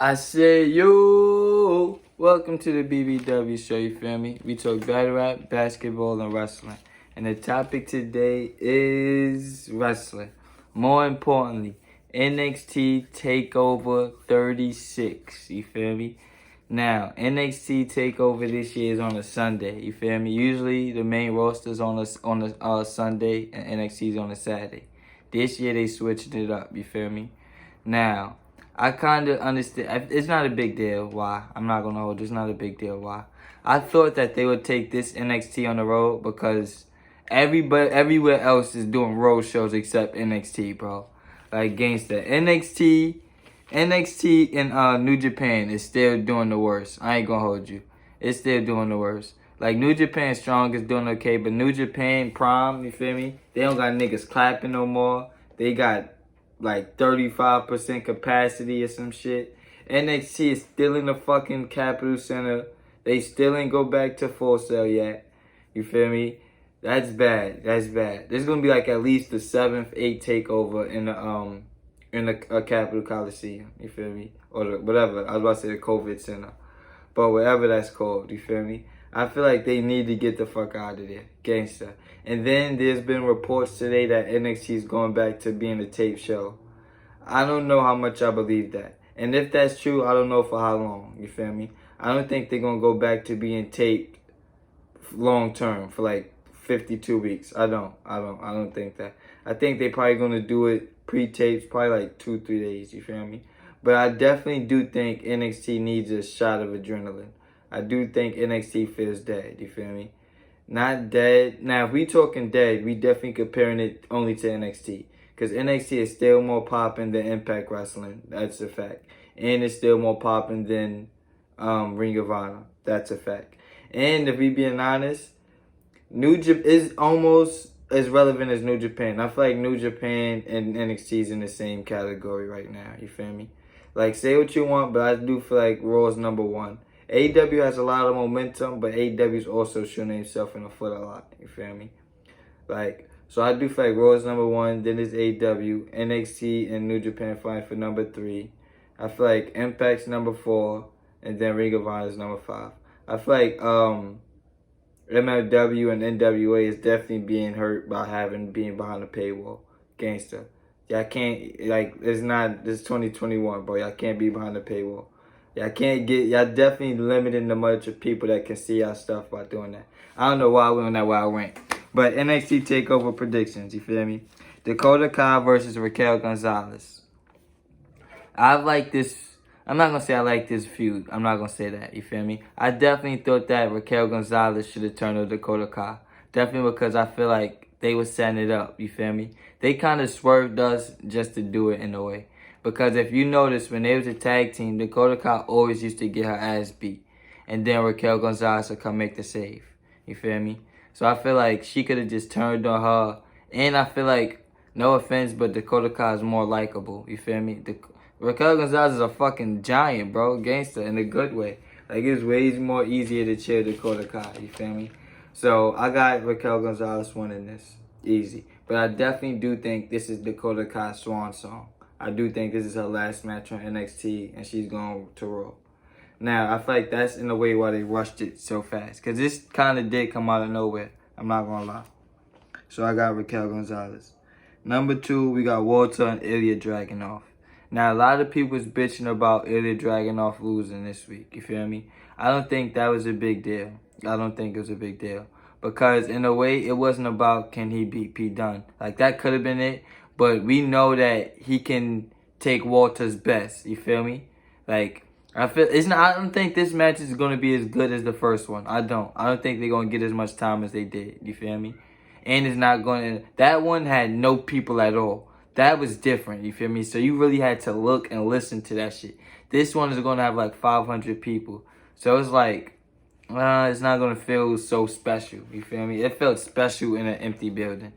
I say, yo, welcome to the BBW show, you feel me? We talk battle rap, basketball, and wrestling. And the topic today is wrestling. More importantly, NXT Takeover 36, you feel me? Now, NXT Takeover this year is on a Sunday, you feel me? Usually the main roster's on a Sunday and NXT's on a Saturday. This year they switched it up, you feel me? Now, I kind of understand. It's not a big deal. Why? I'm not gonna hold. It's not a big deal. Why? I thought that they would take this NXT on the road because everywhere else is doing road shows except NXT, bro. Like gangsta. NXT in New Japan is still doing the worst. I ain't gonna hold you. It's still doing the worst. Like New Japan Strong is doing okay, but New Japan Prime, you feel me? They don't got niggas clapping no more. They got like 35% capacity or some shit. NXT is still in the fucking Capitol Center. They still ain't go back to Full Sail yet. You feel me? That's bad. That's bad. There's gonna be like at least the 7th, 8th takeover in the Capitol Coliseum. You feel me? Or the, whatever. I was about to say the COVID Center, but whatever that's called. You feel me? I feel like they need to get the fuck out of there. Gangsta. And then there's been reports today that NXT is going back to being a tape show. I don't know how much I believe that. And if that's true, I don't know for how long. You feel me? I don't think they're going to go back to being taped long term for like 52 weeks. I don't think that. I think they probably going to do it pre-tapes, probably like 2-3 days. You feel me? But I definitely do think NXT needs a shot of adrenaline. I do think NXT feels dead, you feel me? Not dead. Now, if we talking dead, we definitely comparing it only to NXT. Because NXT is still more popping than Impact Wrestling. That's a fact. And it's still more popping than Ring of Honor. That's a fact. And if we being honest, New Japan is almost as relevant as New Japan. I feel like New Japan and NXT is in the same category right now. You feel me? Like, say what you want, but I do feel like Raw is number one. AEW has a lot of momentum, but AEW is also shooting himself in the foot a lot. You feel me? Like, so I do feel like Raw is number one, then it's AEW, NXT and New Japan fighting for number 3. I feel like Impact's number 4, and then Ring of Honor is number 5. I feel like MLW and NWA is definitely being hurt by being behind the paywall. Gangster. Y'all can't, like, it's 2021, bro. Y'all can't be behind the paywall. Y'all definitely limiting the much of people that can see y'all stuff by doing that. I don't know why I went on that wild rant. But NXT Takeover predictions, you feel me? Dakota versus Raquel Gonzalez. I'm not going to say I like this feud. I'm not going to say that, you feel me? I definitely thought that Raquel Gonzalez should have turned to Dakota. Definitely because I feel like they were setting it up, you feel me? They kind of swerved us just to do it in a way. Because if you notice, when they was a tag team, Dakota always used to get her ass beat. And then Raquel Gonzalez would come make the save. You feel me? So I feel like she could have just turned on her. And I feel like, no offense, but Dakota is more likable. You feel me? Raquel Gonzalez is a fucking giant, bro. Gangster in a good way. Like, it's way more easier to cheer Dakota. You feel me? So I got Raquel Gonzalez winning this. Easy. But I definitely do think this is Dakota swan song. I do think this is her last match on NXT, and she's going to Raw. Now, I feel like that's in a way why they rushed it so fast. Because this kind of did come out of nowhere. I'm not going to lie. So I got Raquel Gonzalez. Number 2, we got Walter and Ilya Dragunov. Now, a lot of people is bitching about Ilya Dragunov losing this week. You feel me? I don't think that was a big deal. I don't think it was a big deal. Because in a way, it wasn't about can he beat Pete Dunne. Like, that could have been it. But we know that he can take Walter's best. You feel me? Like, I don't think this match is going to be as good as the first one. I don't think they're going to get as much time as they did. You feel me? And it's not going to... That one had no people at all. That was different. You feel me? So you really had to look and listen to that shit. This one is going to have like 500 people. So it's like... it's not going to feel so special. You feel me? It felt special in an empty building.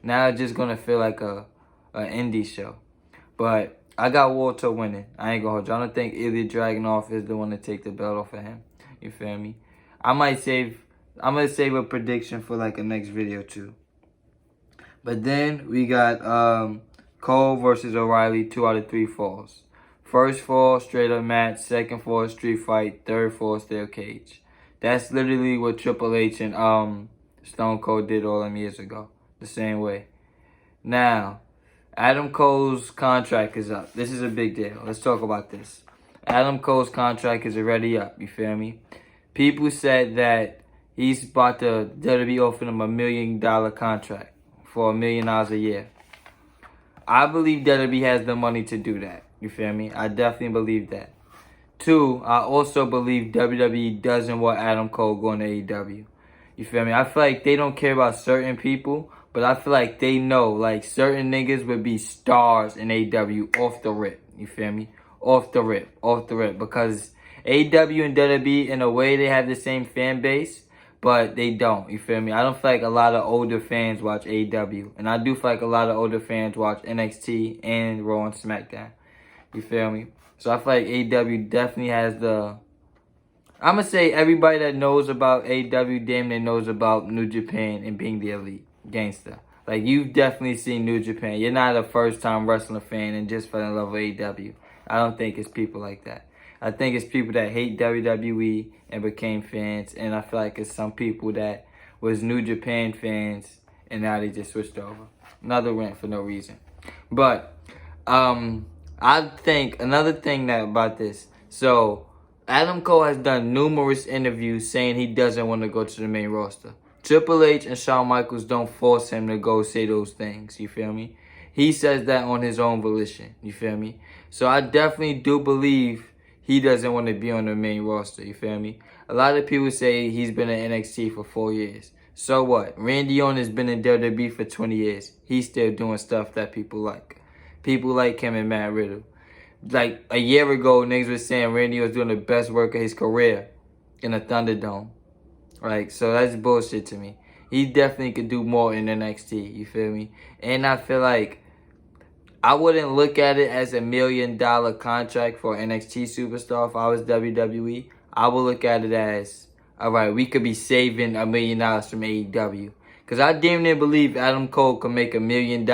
Now it's just going to feel like an indie show. But I got Walter winning. I ain't gonna hold you. I don't think Ilya Dragunov is the one to take the belt off of him. You feel me? I'm gonna save a prediction for like a next video too. But then we got Cole versus OReilly, 2 out of 3 falls. First fall, straight up match. Second fall, street fight. Third fall, steel cage. That's literally what Triple H and Stone Cold did all them years ago. The same way. Now, Adam Cole's contract is up. This is a big deal. Let's talk about this. Adam Cole's contract is already up. You feel me? People said that he's about to WWE offering him $1 million contract for $1 million a year. I believe WWE has the money to do that. You feel me? I definitely believe that. Two, I also believe WWE doesn't want Adam Cole going to AEW. You feel me? I feel like they don't care about certain people, but I feel like they know, like, certain niggas would be stars in AEW off the rip. You feel me? Off the rip. Because AEW and WWE, in a way, they have the same fan base, but they don't. You feel me? I don't feel like a lot of older fans watch AEW. And I do feel like a lot of older fans watch NXT and Raw and SmackDown. You feel me? So I feel like AEW definitely has the... I'm going to say everybody that knows about AEW damn near knows about New Japan and being the elite gangster. Like, you've definitely seen New Japan. You're not a first-time wrestling fan and just fell in love with AEW. I don't think it's people like that. I think it's people that hate WWE and became fans. And I feel like it's some people that was New Japan fans and now they just switched over. Another rant for no reason. But, I think another thing that about this. So, Adam Cole has done numerous interviews saying he doesn't want to go to the main roster. Triple H and Shawn Michaels don't force him to go say those things. You feel me? He says that on his own volition. You feel me? So I definitely do believe he doesn't want to be on the main roster. You feel me? A lot of people say he's been in NXT for 4 years. So what? Randy Orton has been in WWE for 20 years. He's still doing stuff that people like. People like him and Matt Riddle. Like, a year ago, niggas was saying Randy was doing the best work of his career in a Thunderdome. Like, so that's bullshit to me. He definitely could do more in NXT, you feel me? And I feel like I wouldn't look at it as $1 million contract for an NXT superstar if I was WWE. I would look at it as, all right, we could be saving $1 million from AEW. Because I damn near believe Adam Cole can make $1 million.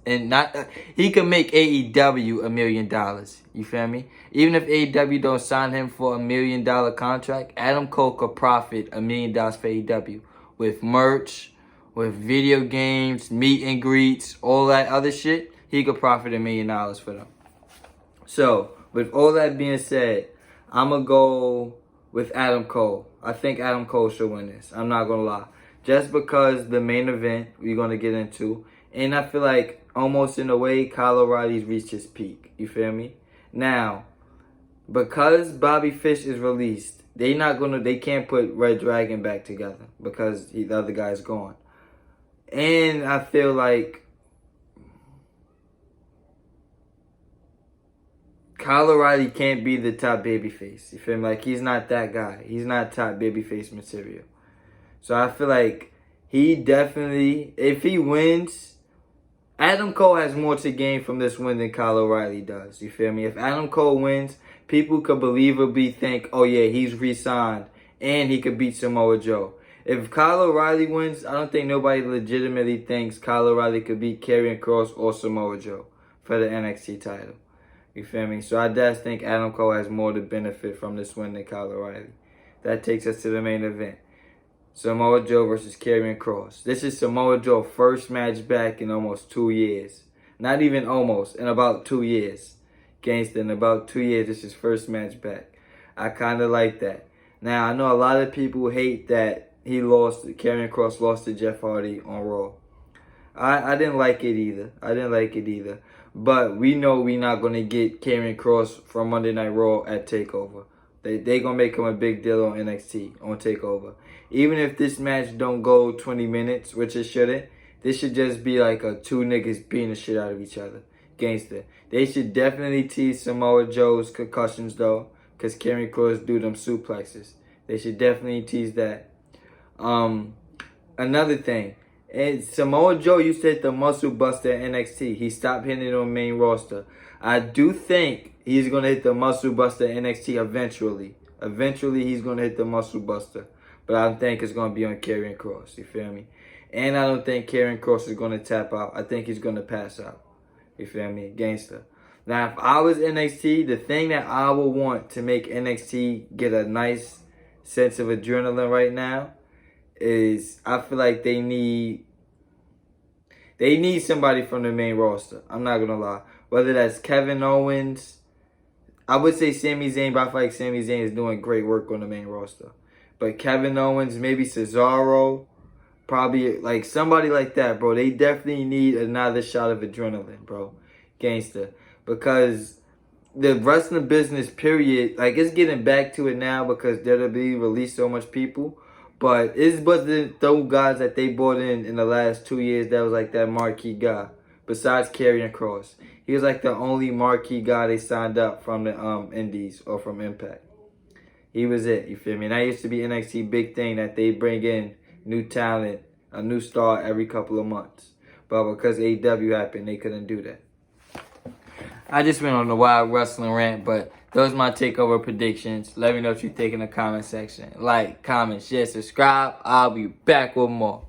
And not he can make AEW $1 million. You feel me? Even if AEW don't sign him for $1 million contract, Adam Cole could profit $1 million for AEW. With merch, with video games, meet and greets, all that other shit, he could profit $1 million for them. So, with all that being said, I'm going to go with Adam Cole. I think Adam Cole should win this. I'm not going to lie. Just because the main event we're going to get into. And I feel like almost in a way, Kyle O'Reilly's reached his peak. You feel me? Now, because Bobby Fish is released, they can't put Red Dragon back together because the other guy's gone. And I feel like Kyle O'Reilly can't be the top babyface. You feel me? Like, he's not that guy. He's not top babyface material. So I feel like he definitely, if he wins, Adam Cole has more to gain from this win than Kyle O'Reilly does. You feel me? If Adam Cole wins, people could believably think, oh yeah, he's re-signed and he could beat Samoa Joe. If Kyle O'Reilly wins, I don't think nobody legitimately thinks Kyle O'Reilly could beat Karrion Kross or Samoa Joe for the NXT title. You feel me? So I just think Adam Cole has more to benefit from this win than Kyle O'Reilly. That takes us to the main event. Samoa Joe versus Karrion Kross. This is Samoa Joe's first match back in almost 2 years. Not even almost, in about 2 years. Gangsta, in about 2 years, this is his first match back. I kind of like that. Now, I know a lot of people hate that Karrion Kross lost to Jeff Hardy on Raw. I didn't like it either. But we know we're not going to get Karrion Kross from Monday Night Raw at TakeOver. They going to make him a big deal on NXT, on TakeOver. Even if this match don't go 20 minutes, which it shouldn't, this should just be like a two niggas beating the shit out of each other. Gangster. They should definitely tease Samoa Joe's concussions, though, because Karrion Kross do them suplexes. They should definitely tease that. Another thing, and Samoa Joe used to hit the muscle buster at NXT. He stopped hitting it on main roster. I do think he's going to hit the muscle buster at NXT eventually. Eventually, he's going to hit the muscle buster. But I don't think it's going to be on Karrion Kross. You feel me? And I don't think Karrion Kross is going to tap out. I think he's going to pass out. You feel me? Gangster. Now, if I was NXT, the thing that I would want to make NXT get a nice sense of adrenaline right now is I feel like they need somebody from the main roster. I'm not gonna lie. Whether that's Kevin Owens, I would say Sami Zayn, but I feel like Sami Zayn is doing great work on the main roster. But Kevin Owens, maybe Cesaro, probably like somebody like that, bro. They definitely need another shot of adrenaline, bro. Gangsta. Because the wrestling business, period, like it's getting back to it now because WWE released so much people. But it's but those guys that they brought in the last 2 years that was like that marquee guy. Besides Karrion Kross. He was like the only marquee guy they signed up from the Indies or from Impact. He was it, you feel me? And that used to be NXT big thing that they bring in new talent, a new star every couple of months. But because AEW happened, they couldn't do that. I just went on the wild wrestling rant, but those are my takeover predictions. Let me know what you think in the comment section. Like, comment, share, subscribe. I'll be back with more.